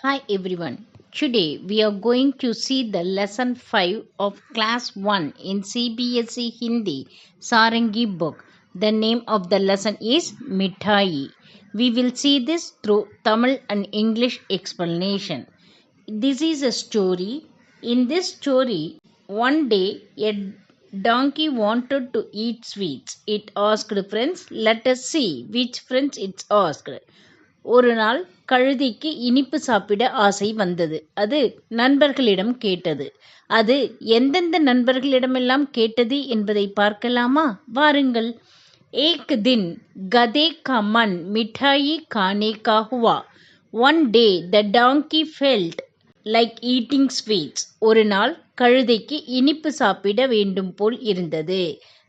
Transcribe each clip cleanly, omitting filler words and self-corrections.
Hi everyone. Today we are going to see the lesson 5 of class 1 in CBSE Hindi Sarangi book. The name of the lesson is Mithai. We will see this through Tamil and English explanation. This is a story. In this story, one day a donkey wanted to eat sweets. It asked friends, let us see which friends it asked. ஒரு நாள் கழுதைக்கு இனிப்பு சாப்பிட ஆசை வந்தது. அது நண்பர்களிடம் கேட்டது. அது எந்தெந்த நண்பர்களிடமெல்லாம் கேட்டது என்பதை பார்க்கலாமா? வாருங்கள். ஏக் தின் கதே கா மன் மிட்டாயி கானே கா ஹுவா. ஒன் டே த டாங்கி ஃபெல்ட் லைக் ஈட்டிங் ஸ்வீட்ஸ். ஒரு நாள் கழுதைக்கு இனிப்பு சாப்பிட வேண்டும் போல் இருந்தது.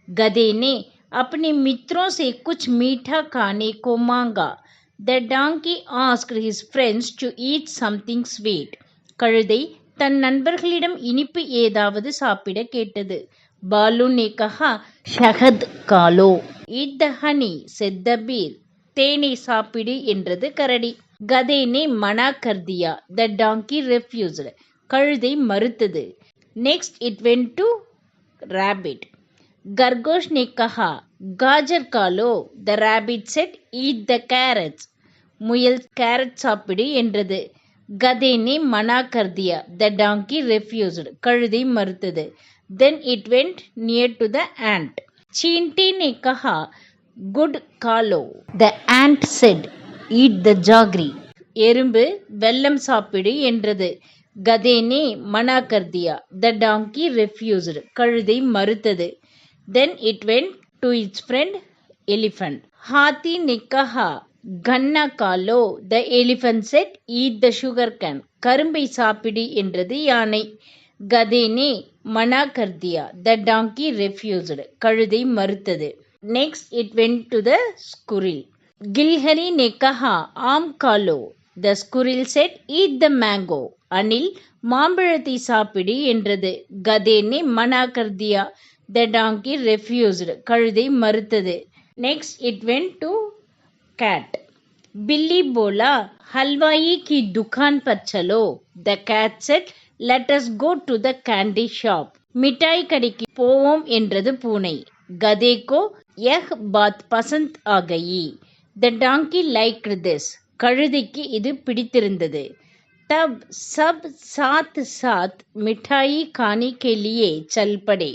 கதே நே अपने मित्रों से कुछ मीठा खाने को मांगा. The donkey asked his friends to eat something sweet. கழுதை தன் நண்பர்களிடம் இனிப்பு ஏதாவது சாப்பிட கேட்டது. பாலு ने कहा शहद खा लो. Eat the honey, said the bear. தேனை சாப்பிடு என்றது கரடி. கதை ने मना कर दिया. The donkey refused. கழுதை மறுத்தது. Next it went to rabbit. खरगोश ने कहा गाजर खा लो. The rabbit said eat the carrots. முயல் கேரட் சாப்பிடு என்றது. கதே ने मना कर दिया. The donkey refused. கழுதை மறுத்தது. Then it went near to the ant. चींटी ने कहा गुड़ खा लो. The ant said eat the jaggery. எறும்பு வெல்லம் சாப்பிடு என்றது. கதே ने मना कर दिया. The donkey refused. கழுதை மறுத்தது. Then it went to its friend elephant. हाथी ने कहा கன்னா காலோ. The elephant said eat the sugarcane. கரும்பை சாப்பிடு என்றது யானை. கதேனே மனா கர்தியா. The donkey refused. கழுதை மறுத்தது. Next it went to the squirrel. கில்ஹரி நே கஹா ஆம் காலோ. The squirrel said eat the mango. அணில் மாம்பழத்தை சாப்பிடு என்றது. கதேனே மனா கர்தியா. The donkey refused. கழுதை மறுத்தது. Next it went to cat. बिल्ली बोला हलवाई की दुकान पर चलो. The cat said let us go to the candy shop. மிட்டாய் கடைக்கு போவோம் என்றது பூனை. கதே को यह बात पसंद आ गई. The donkey liked this. கழுதைக்கு இது பிடித்திருந்தது. तब सब साथ साथ मिठाई खाने के लिए चल पड़े.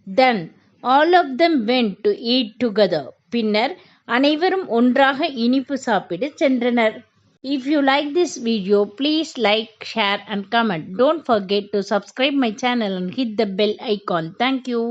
Then all of them went to eat together. பின்னர் அனைவரும் ஒன்றாக இனிப்பு சாப்பிட சென்றனர். If you like this video, please like, share and comment. Don't forget to subscribe my channel and hit the bell icon. Thank you.